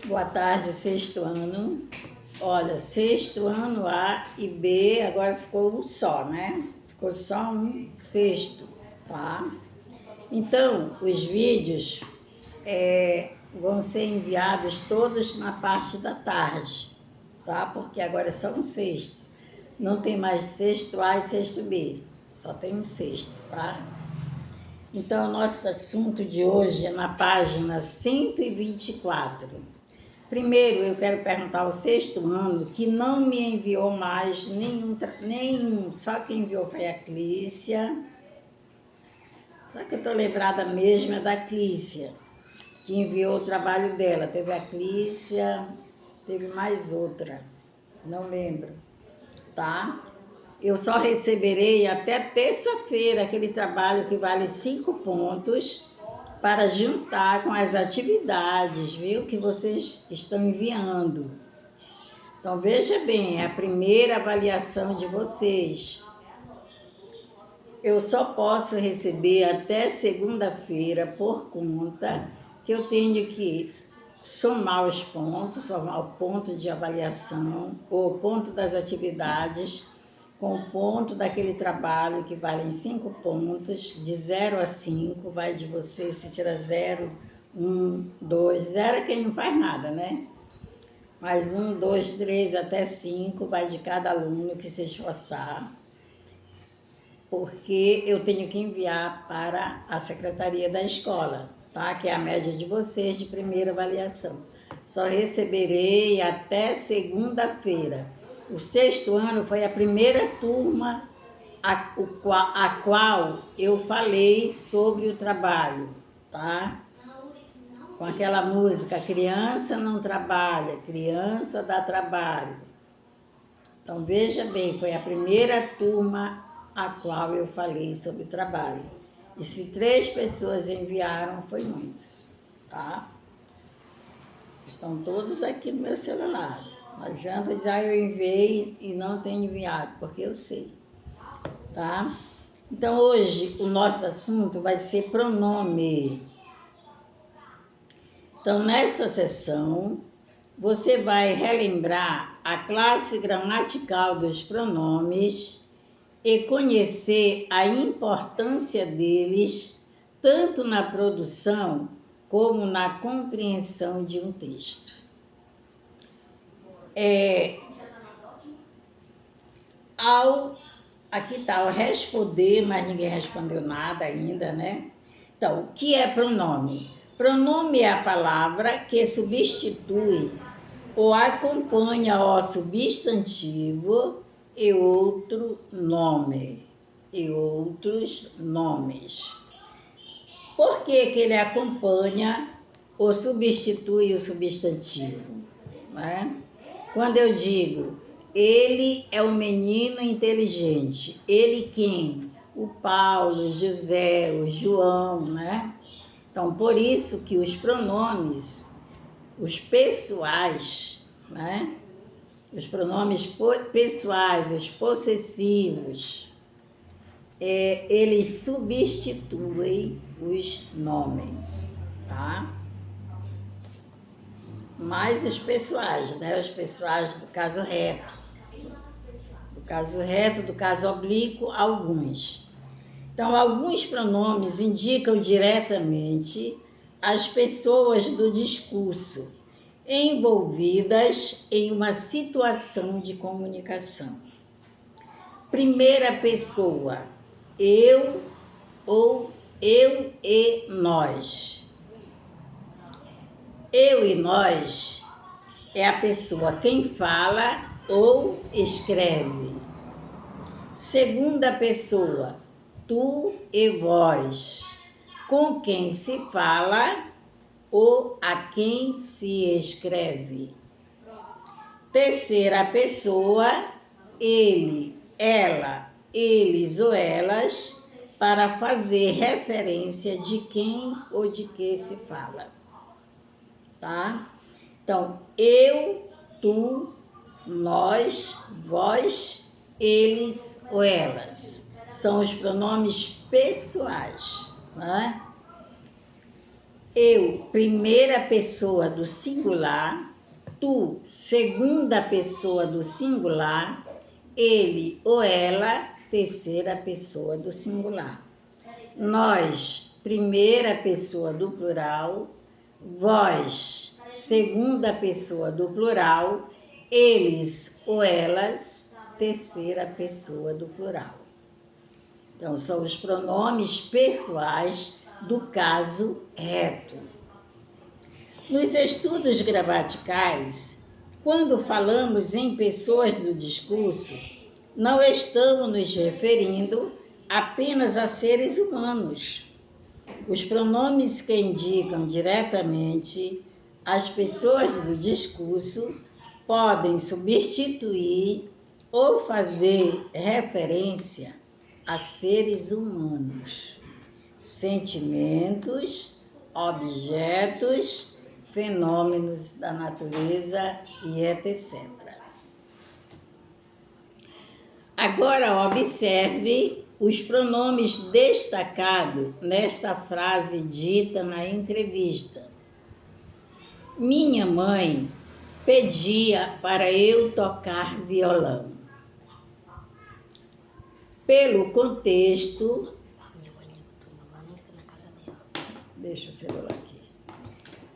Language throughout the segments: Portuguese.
Boa tarde, sexto ano. Olha, sexto ano A e B, agora ficou um só, né? Ficou só um sexto, tá? Então, os vídeos vão ser enviados todos na parte da tarde, tá? Porque agora é só um sexto. Não tem mais sexto A e sexto B, só tem um sexto, tá? Então, nosso assunto de hoje é na página 124. Primeiro, eu quero perguntar ao sexto ano, que não me enviou mais nenhum, só quem enviou foi a Clícia. Só que eu estou lembrada mesmo é da Clícia, que enviou o trabalho dela. Teve a Clícia, teve mais outra, não lembro, tá? Eu só receberei até terça-feira aquele trabalho que vale 5 pontos para juntar com as atividades, viu, que vocês estão enviando. Então, veja bem, é a primeira avaliação de vocês. Eu só posso receber até segunda-feira por conta que eu tenho que somar os pontos, somar o ponto de avaliação, ou o ponto das atividades, com o ponto daquele trabalho que vale 5 pontos, de 0 a 5, vai de você, se tira 0, 1, 2, 0 é quem não faz nada, né? Mas 1, 2, 3 até 5 vai de cada aluno que se esforçar, porque eu tenho que enviar para a secretaria da escola, tá? Que é a média de vocês de primeira avaliação. Só receberei até segunda-feira. O sexto ano foi a primeira turma a qual eu falei sobre o trabalho, tá? Com aquela música, criança não trabalha, criança dá trabalho. Então, veja bem, foi a primeira turma a qual eu falei sobre o trabalho. E se 3 pessoas enviaram, foi muitos, tá? Estão todos aqui no meu celular. Não adianta dizer, eu enviei e não tenho enviado, porque eu sei, tá? Então, hoje, o nosso assunto vai ser pronome. Então, nessa sessão, você vai relembrar a classe gramatical dos pronomes e conhecer a importância deles, tanto na produção como na compreensão de um texto. Aqui está o responder, mas ninguém respondeu nada ainda, né? Então, o que é pronome? Pronome é a palavra que substitui ou acompanha o substantivo e outro nome, e outros nomes. Por que ele acompanha ou substitui o substantivo? Né? Quando eu digo, ele é um menino inteligente, ele quem? O Paulo, o José, o João, né? Então, por isso que os pronomes, os pessoais, né? Os pronomes pessoais, os possessivos, eles substituem os nomes, tá? Mais os pessoais, né? Os pessoais do caso reto. Do caso reto, do caso oblíquo, alguns. Então, alguns pronomes indicam diretamente as pessoas do discurso envolvidas em uma situação de comunicação. Primeira pessoa, eu ou eu e nós. Eu e nós é a pessoa quem fala ou escreve. Segunda pessoa, tu e vós, com quem se fala ou a quem se escreve. Terceira pessoa, ele, ela, eles ou elas, para fazer referência de quem ou de que se fala. Tá? Então, eu, tu, nós, vós, eles ou elas. São os pronomes pessoais, né? Eu, primeira pessoa do singular, tu, segunda pessoa do singular, ele ou ela, terceira pessoa do singular. Nós, primeira pessoa do plural, vós, segunda pessoa do plural, eles ou elas, terceira pessoa do plural. Então, são os pronomes pessoais do caso reto. Nos estudos gramaticais, quando falamos em pessoas do discurso, não estamos nos referindo apenas a seres humanos. Os pronomes que indicam diretamente as pessoas do discurso podem substituir ou fazer referência a seres humanos, sentimentos, objetos, fenômenos da natureza e etc. Agora observe os pronomes destacados nesta frase dita na entrevista. Minha mãe pedia para eu tocar violão. Pelo contexto... Deixa o celular aqui.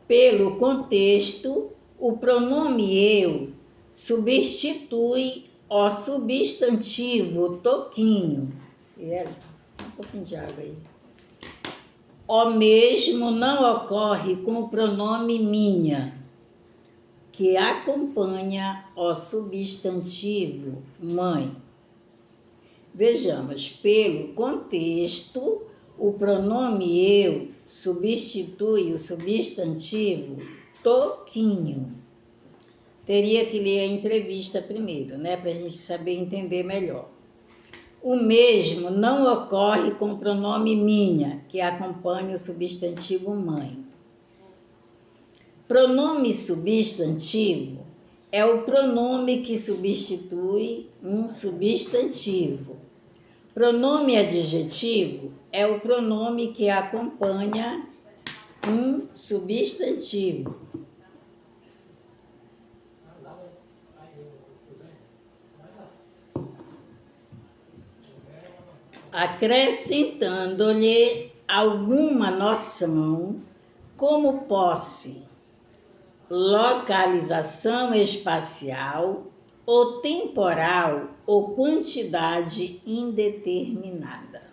Pelo contexto, o pronome eu substitui o substantivo toquinho. Um pouquinho de água aí. O mesmo não ocorre com o pronome minha, que acompanha o substantivo mãe. Vejamos, pelo contexto, o pronome eu substitui o substantivo toquinho. Teria que ler a entrevista primeiro, né, para a gente saber entender melhor. O mesmo não ocorre com o pronome minha, que acompanha o substantivo mãe. Pronome substantivo é o pronome que substitui um substantivo. Pronome adjetivo é o pronome que acompanha um substantivo. Acrescentando-lhe alguma noção como posse, localização espacial ou temporal ou quantidade indeterminada.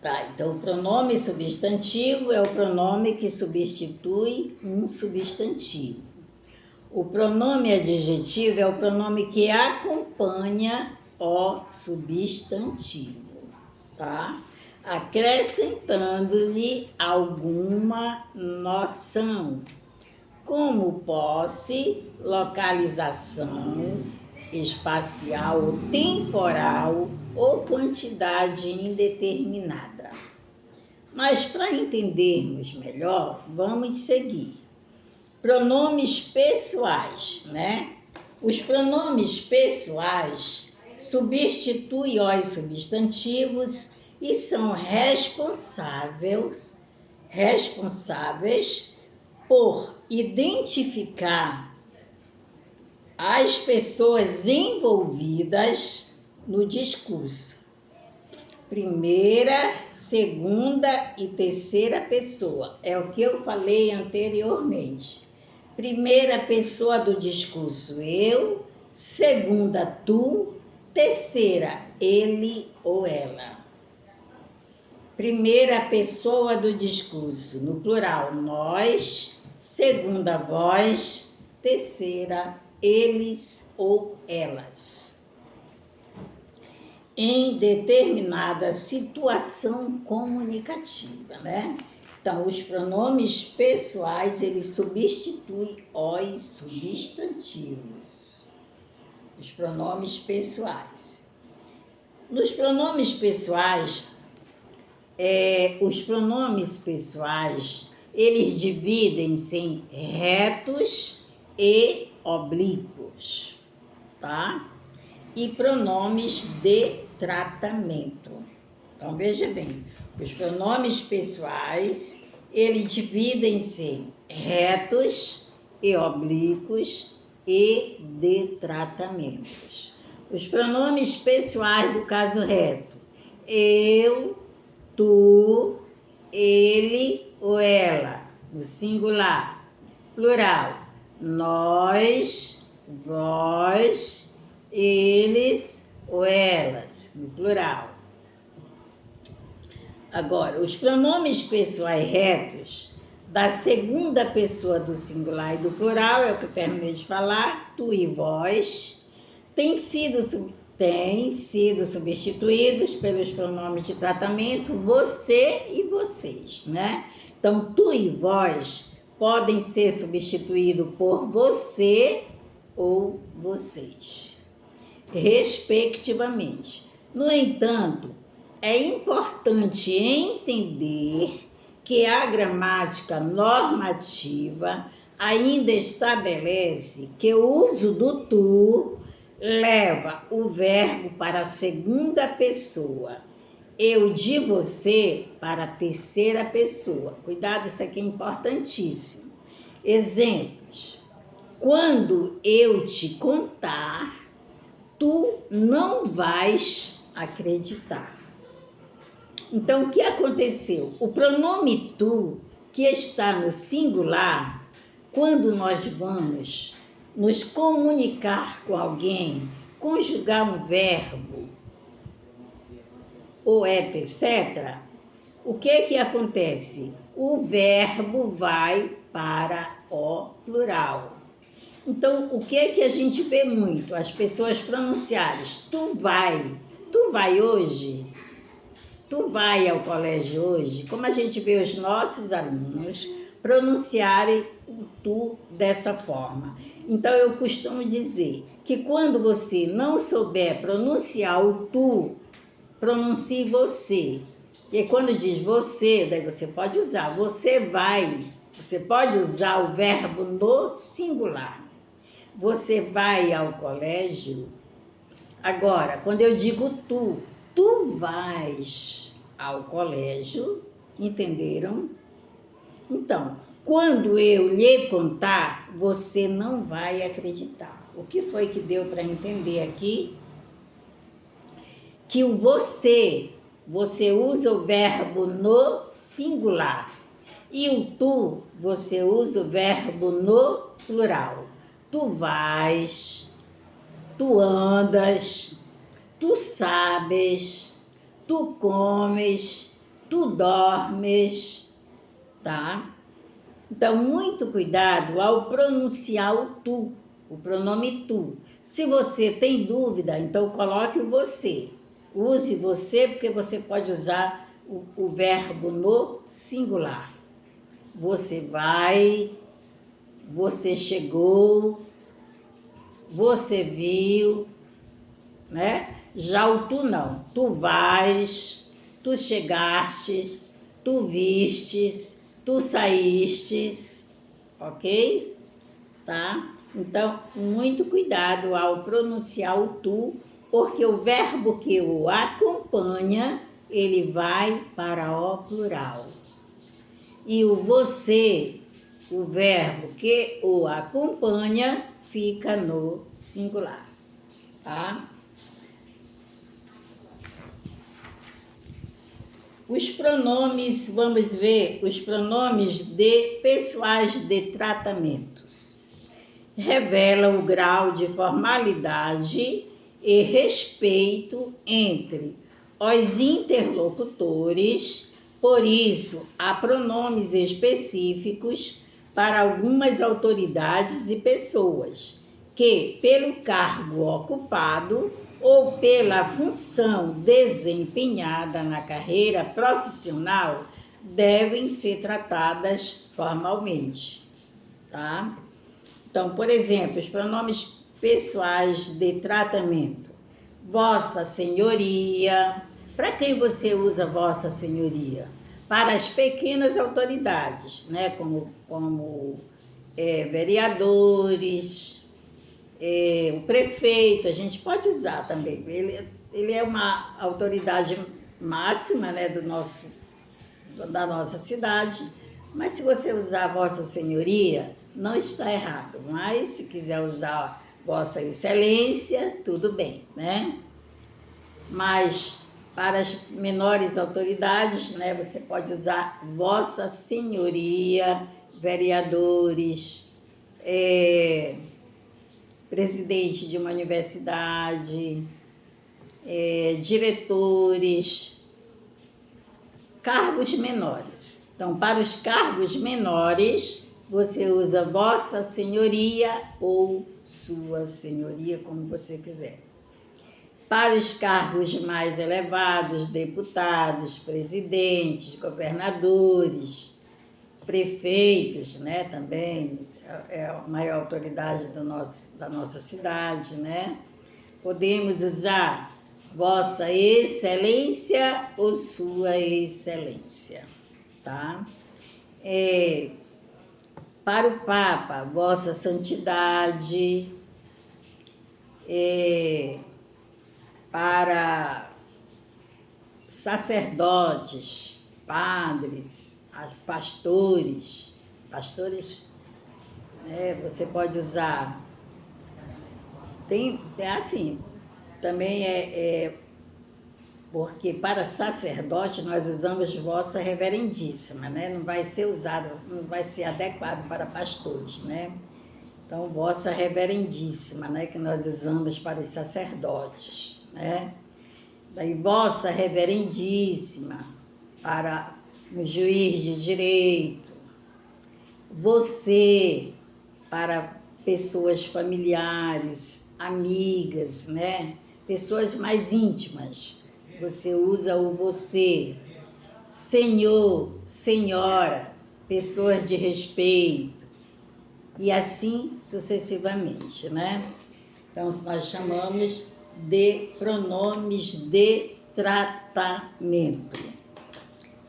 Tá, então o pronome substantivo é o pronome que substitui um substantivo. O pronome adjetivo é o pronome que acompanha o substantivo, tá? Acrescentando-lhe alguma noção, como posse, localização espacial ou temporal ou quantidade indeterminada. Mas para entendermos melhor, vamos seguir. Pronomes pessoais, né? Os pronomes pessoais substituem os substantivos e são responsáveis por identificar as pessoas envolvidas no discurso. Primeira, segunda e terceira pessoa. É o que eu falei anteriormente. Primeira pessoa do discurso, eu. Segunda, tu. Terceira, ele ou ela. Primeira pessoa do discurso, no plural, nós. Segunda, vós. Terceira, eles ou elas. Em determinada situação comunicativa, né? Então, os pronomes pessoais, eles substituem os substantivos. Os pronomes pessoais. Nos pronomes pessoais, eles dividem-se em retos e oblíquos, tá? E pronomes de tratamento. Então, veja bem, os pronomes pessoais, ele dividem-se retos e oblíquos e de tratamentos. Os pronomes pessoais do caso reto: eu, tu, ele ou ela, no singular. Plural: nós, vós, eles ou elas, no plural. Agora, os pronomes pessoais retos da segunda pessoa do singular e do plural, é o que eu terminei de falar, tu e vós, têm sido substituídos pelos pronomes de tratamento você e vocês, né? Então, tu e vós podem ser substituídos por você ou vocês, respectivamente. No entanto, é importante entender que a gramática normativa ainda estabelece que o uso do tu leva o verbo para a segunda pessoa, eu de você para a terceira pessoa. Cuidado, isso aqui é importantíssimo. Exemplos: quando eu te contar, tu não vais acreditar. Então, o que aconteceu? O pronome tu, que está no singular, quando nós vamos nos comunicar com alguém, conjugar um verbo, ou etc., o que acontece? O verbo vai para o plural. Então, o que a gente vê muito? As pessoas pronunciarem: tu vai hoje? Tu vai ao colégio hoje? Como a gente vê os nossos alunos pronunciarem o tu dessa forma. Então, eu costumo dizer que quando você não souber pronunciar o tu, pronuncie você. E quando diz você, daí você pode usar você vai. Você pode usar o verbo no singular. Você vai ao colégio. Agora, quando eu digo tu vais ao colégio, entenderam? Então, quando eu lhe contar, você não vai acreditar. O que foi que deu para entender aqui? Que o você usa o verbo no singular. E o tu, você usa o verbo no plural. Tu vais, tu andas, tu sabes, tu comes, tu dormes, tá? Então, muito cuidado ao pronunciar o tu, o pronome tu. Se você tem dúvida, então coloque o você. Use você, porque você pode usar o verbo no singular. Você vai, você chegou, você viu, né? Já o tu não. Tu vais, tu chegastes, tu vistes, tu saístes, ok? Tá? Então, muito cuidado ao pronunciar o tu, porque o verbo que o acompanha, ele vai para o plural. E o você, o verbo que o acompanha, fica no singular, tá? Os pronomes, vamos ver, os pronomes pessoais de tratamentos. Revela o grau de formalidade e respeito entre os interlocutores. Por isso, há pronomes específicos para algumas autoridades e pessoas que, pelo cargo ocupado ou pela função desempenhada na carreira profissional, devem ser tratadas formalmente, tá? Então, por exemplo, os pronomes pessoais de tratamento. Vossa Senhoria. Para quem você usa Vossa Senhoria? Para as pequenas autoridades, né? Como vereadores, o prefeito, a gente pode usar também. Ele é uma autoridade máxima, né, da nossa cidade, Mas se você usar Vossa Senhoria, não está errado. Mas se quiser usar Vossa Excelência, tudo bem, né? Mas para as menores autoridades, né, você pode usar Vossa Senhoria, vereadores, presidente de uma universidade, diretores, cargos menores. Então, para os cargos menores, você usa Vossa Senhoria ou Sua Senhoria, como você quiser. Para os cargos mais elevados, deputados, presidentes, governadores, prefeitos, né, também é a maior autoridade da nossa cidade, né? Podemos usar Vossa Excelência ou Sua Excelência, tá? Para o Papa, Vossa Santidade, para sacerdotes, padres, pastores, né, você pode usar. Tem assim, também porque para sacerdote nós usamos Vossa Reverendíssima, né? Não vai ser usado, não vai ser adequado para pastores, né? Então, Vossa Reverendíssima, né? Que nós usamos para os sacerdotes, né? Daí, Vossa Reverendíssima para o juiz de direito, você para pessoas familiares, amigas, né? Pessoas mais íntimas. Você usa o você, senhor, senhora, pessoas de respeito, e assim sucessivamente, né? Então, nós chamamos de pronomes de tratamento.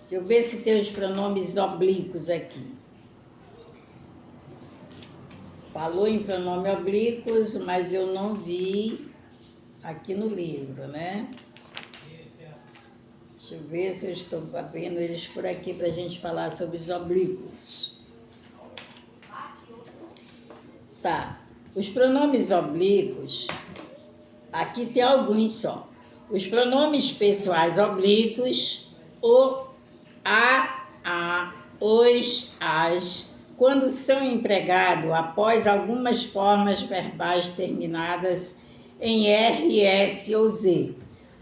Deixa eu ver se tem os pronomes oblíquos aqui. Falou em pronomes oblíquos, mas eu não vi aqui no livro, né? Deixa eu ver se eu estou vendo eles por aqui para a gente falar sobre os oblíquos. Tá. Os pronomes oblíquos, aqui tem alguns só. Os pronomes pessoais oblíquos, o, a, os, as, quando são empregados após algumas formas verbais terminadas em R, S ou Z,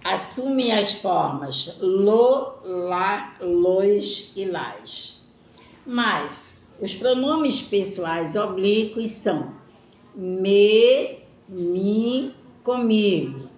assumem as formas lo, lá, los e las. Mas os pronomes pessoais oblíquos são me, mi, comigo,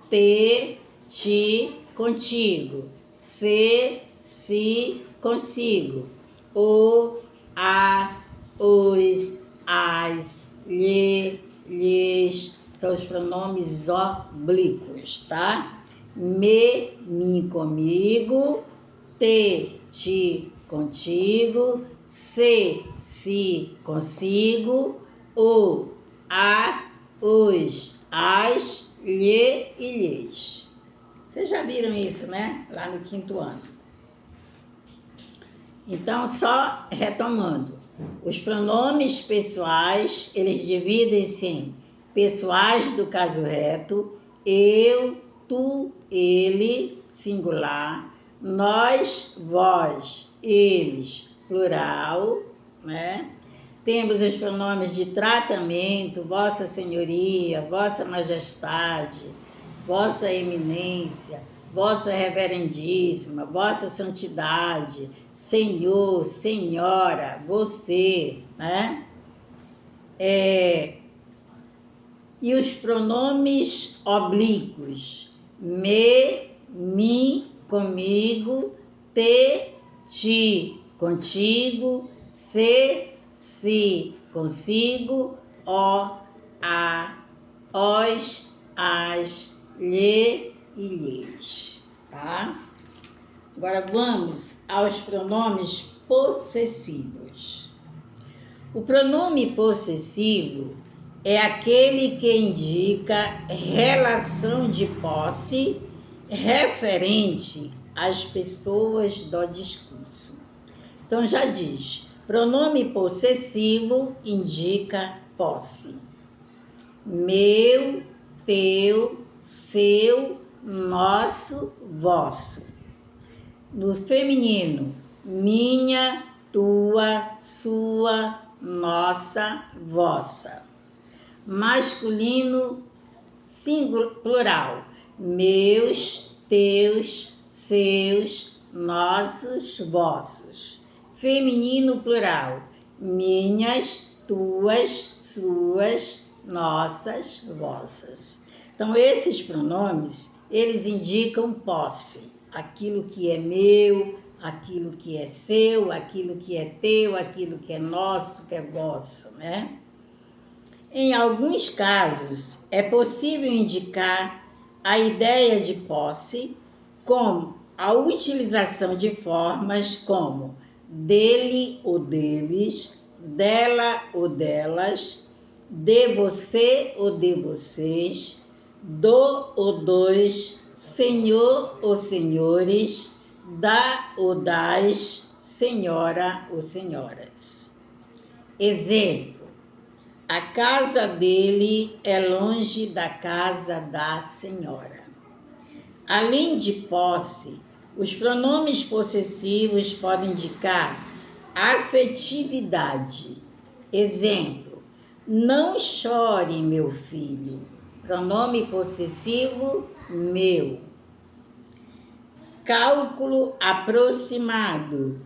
te, ti, contigo, se, si, consigo, o, a, os, as, lhe, lhes, são os pronomes oblíquos, tá? Me, mi, comigo, te, ti, contigo, se, si, consigo, o, a, os, as, lhe e lhes. Vocês já viram isso, né? Lá no 5º ano. Então, só retomando. Os pronomes pessoais, eles dividem-se em pessoais do caso reto, eu, tu, ele, singular, nós, vós, eles, plural, né? Temos os pronomes de tratamento, Vossa Senhoria, Vossa Majestade, Vossa Eminência, Vossa Reverendíssima, Vossa Santidade, Senhor, Senhora, você, né? E os pronomes oblíquos, me, mi, comigo, te, ti, contigo, se, si, consigo, o, a, os, as, lhe e lhes, tá? Agora vamos aos pronomes possessivos. O pronome possessivo é aquele que indica relação de posse referente às pessoas do discurso. Então já diz, Pronome possessivo indica posse. Meu, teu, seu, nosso, vosso. No feminino, minha, tua, sua, nossa, vossa. Masculino, plural. Meus, teus, seus, nossos, vossos. Feminino, plural. Minhas, tuas, suas, nossas, vossas. Então, esses pronomes, eles indicam posse. Aquilo que é meu, aquilo que é seu, aquilo que é teu, aquilo que é nosso, que é vosso, né? Em alguns casos, é possível indicar a ideia de posse como a utilização de formas como dele ou deles, dela ou delas, de você ou de vocês, do ou dos, senhor ou senhores, da ou das, senhora ou senhoras. Exemplo: a casa dele é longe da casa da senhora. Além de posse, os pronomes possessivos podem indicar afetividade. Exemplo: não chore, meu filho. Pronome possessivo, meu. Cálculo aproximado.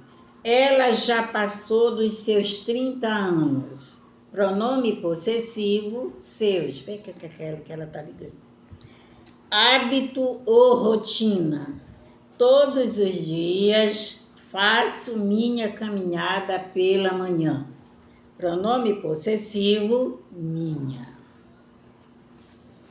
Ela já passou dos seus 30 anos. Pronome possessivo, seus. Vê que ela tá ligando. Hábito ou rotina. Todos os dias faço minha caminhada pela manhã. Pronome possessivo, minha.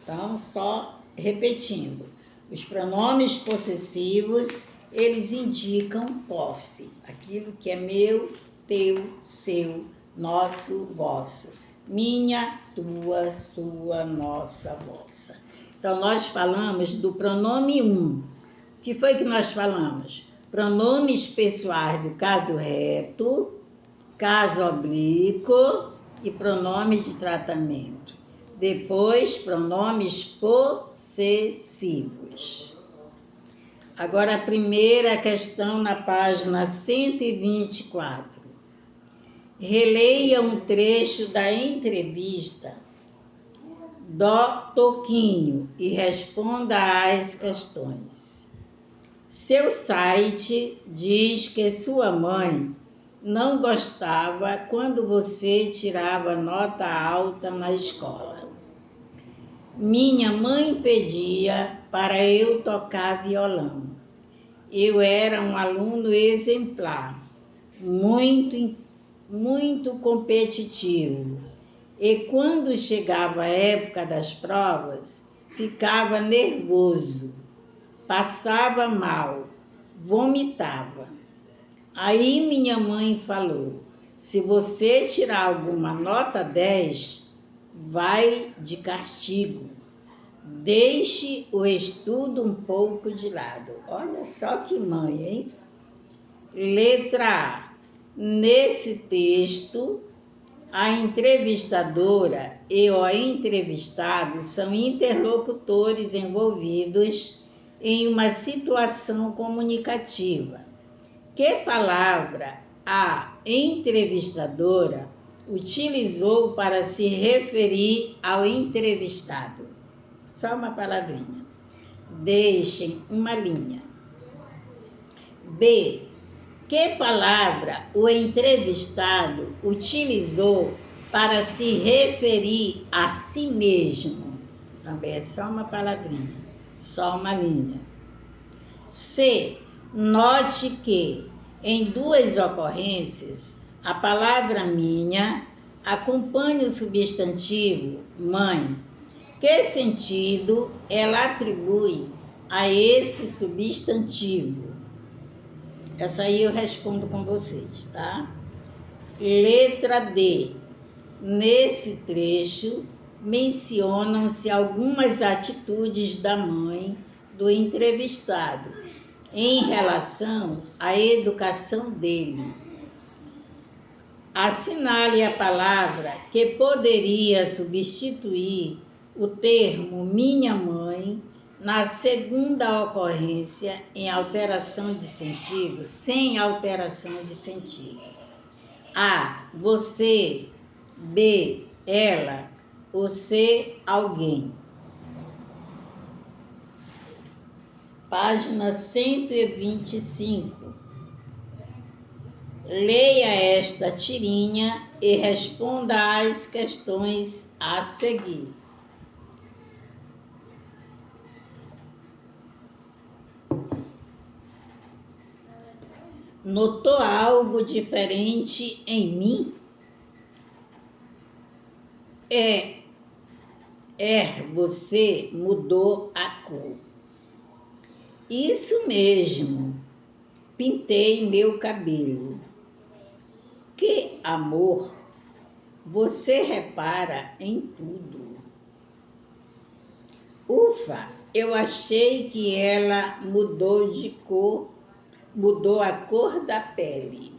Então, só repetindo. Os pronomes possessivos, eles indicam posse. Aquilo que é meu, teu, seu, nosso, vosso. Minha, tua, sua, nossa, vossa. Então, nós falamos do pronome um. O que foi que nós falamos? Pronomes pessoais do caso reto, caso oblíquo e pronomes de tratamento. Depois, pronomes possessivos. Agora, a primeira questão na página 124. Releia um trecho da entrevista do Toquinho e responda às questões. Seu site diz que sua mãe não gostava quando você tirava nota alta na escola. Minha mãe pedia para eu tocar violão. Eu era um aluno exemplar, muito competitivo. E quando chegava a época das provas, ficava nervoso, passava mal, vomitava. Aí minha mãe falou: se você tirar alguma nota 10, vai de castigo. Deixe o estudo um pouco de lado. Olha só que mãe, hein? Letra A. Nesse texto, a entrevistadora e o entrevistado são interlocutores envolvidos em uma situação comunicativa. Que palavra a entrevistadora utilizou para se referir ao entrevistado? Só uma palavrinha. Deixem uma linha. B. Que palavra o entrevistado utilizou para se referir a si mesmo? Também é só uma palavrinha, só uma linha. C. Note que, em duas ocorrências, a palavra minha acompanha o substantivo mãe. Que sentido ela atribui a esse substantivo? Essa aí eu respondo com vocês, tá? Letra D. Nesse trecho, mencionam-se algumas atitudes da mãe do entrevistado em relação à educação dele. Assinale a palavra que poderia substituir o termo minha mãe na segunda ocorrência em alteração de sentido, sem alteração de sentido. A, você. B, ela. Ou C, alguém. Página 125. Leia esta tirinha e responda às questões a seguir. Notou algo diferente em mim? Você mudou a cor. Isso mesmo, pintei meu cabelo. Que amor! Você repara em tudo. Ufa, eu achei que ela mudou de cor, mudou a cor da pele.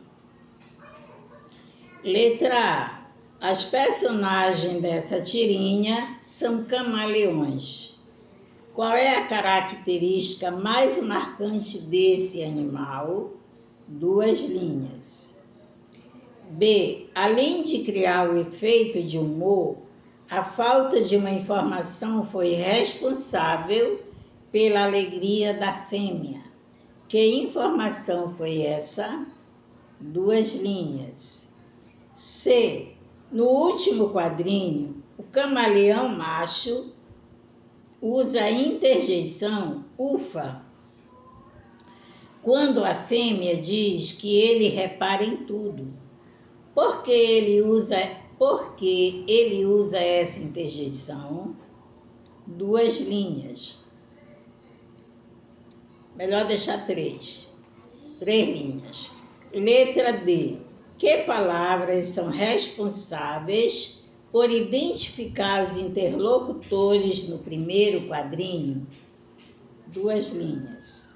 Letra A. As personagens dessa tirinha são camaleões. Qual é a característica mais marcante desse animal? 2 linhas. B. Além de criar o efeito de humor, a falta de uma informação foi responsável pela alegria da fêmea. Que informação foi essa? 2 linhas. C. No último quadrinho, o camaleão macho usa a interjeição ufa quando a fêmea diz que ele repara em tudo. Por que ele usa essa interjeição? 2 linhas. Melhor deixar 3 linhas. Letra D. Que palavras são responsáveis por identificar os interlocutores no primeiro quadrinho? 2 linhas.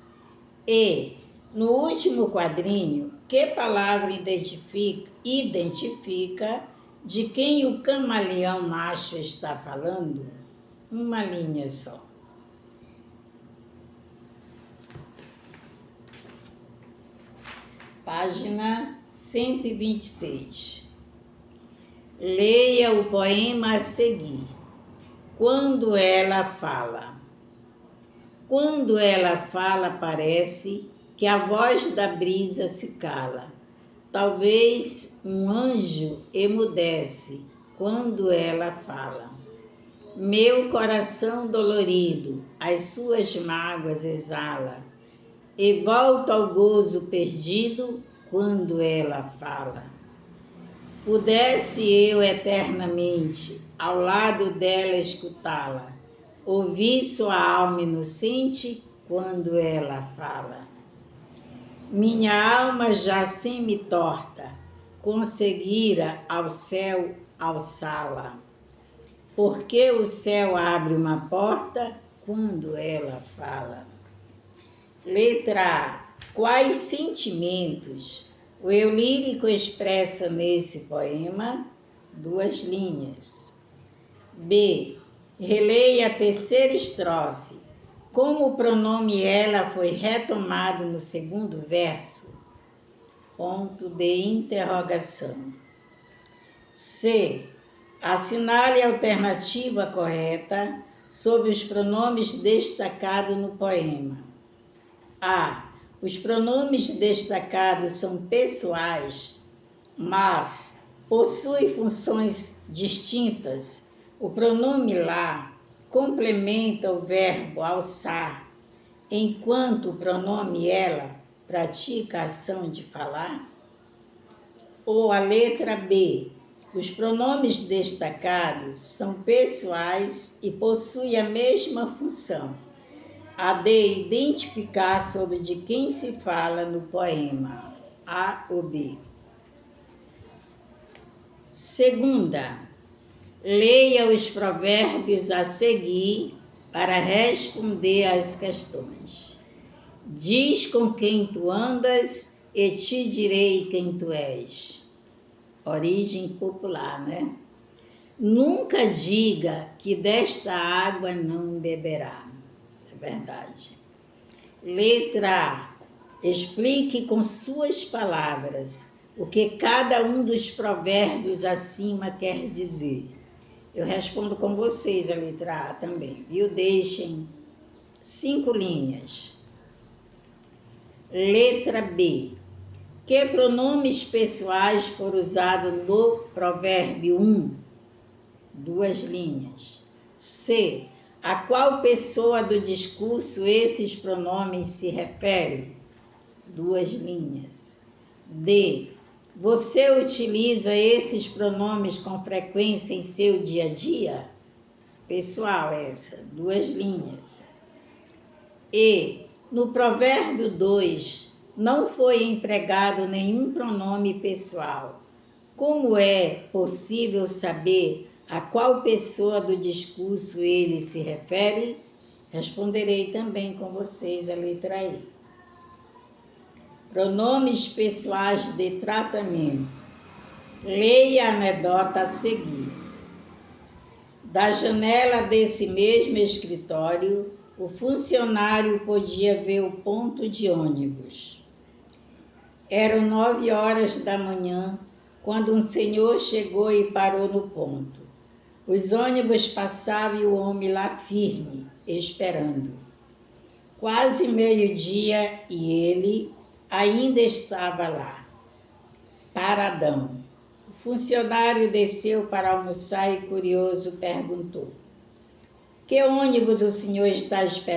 E, no último quadrinho, que palavra identifica de quem o camaleão macho está falando? 1 linha só. Página 126. Leia o poema a seguir. Quando ela fala. Quando ela fala, parece que a voz da brisa se cala. Talvez um anjo emudece quando ela fala. Meu coração dolorido, as suas mágoas exala, e volto ao gozo perdido quando ela fala. Pudesse eu eternamente ao lado dela escutá-la, ouvir sua alma inocente quando ela fala. Minha alma já semi-torta conseguira ao céu alçá-la, porque o céu abre uma porta quando ela fala. Letra A. Quais sentimentos o eu lírico expressa nesse poema? 2 linhas. B. Releia a terceira estrofe. Como o pronome ela foi retomado no segundo verso? Ponto de interrogação. C. Assinale a alternativa correta sobre os pronomes destacados no poema. A. Os pronomes destacados são pessoais, mas possuem funções distintas. O pronome lá complementa o verbo alçar, enquanto o pronome ela pratica a ação de falar. Ou a letra B. Os pronomes destacados são pessoais e possuem a mesma função, a de identificar sobre de quem se fala no poema, A ou B. Segunda, leia os provérbios a seguir para responder às questões. Diz com quem tu andas e te direi quem tu és. origem popular, né? Nunca diga que desta água não beberá. Isso é verdade. Letra A. Explique com suas palavras o que cada um dos provérbios acima quer dizer. Eu respondo com vocês a letra A também, viu? Deixem 5 linhas. Letra B. Que pronomes pessoais foram usados no provérbio 1? 2 linhas. C. A qual pessoa do discurso esses pronomes se referem? 2 linhas. D. Você utiliza esses pronomes com frequência em seu dia a dia? Pessoal, essa, 2 linhas. E. No provérbio 2, não foi empregado nenhum pronome pessoal. Como é possível saber a qual pessoa do discurso ele se refere? Responderei também com vocês a letra E. Pronomes pessoais de tratamento. Leia a anedota a seguir. Da janela desse mesmo escritório, o funcionário podia ver o ponto de ônibus. Eram 9 horas da manhã, quando um senhor chegou e parou no ponto. Os ônibus passavam e o homem lá firme, esperando. Quase meio-dia e ele ainda estava lá, paradão. O funcionário desceu para almoçar e, curioso, perguntou: que ônibus o senhor está esperando?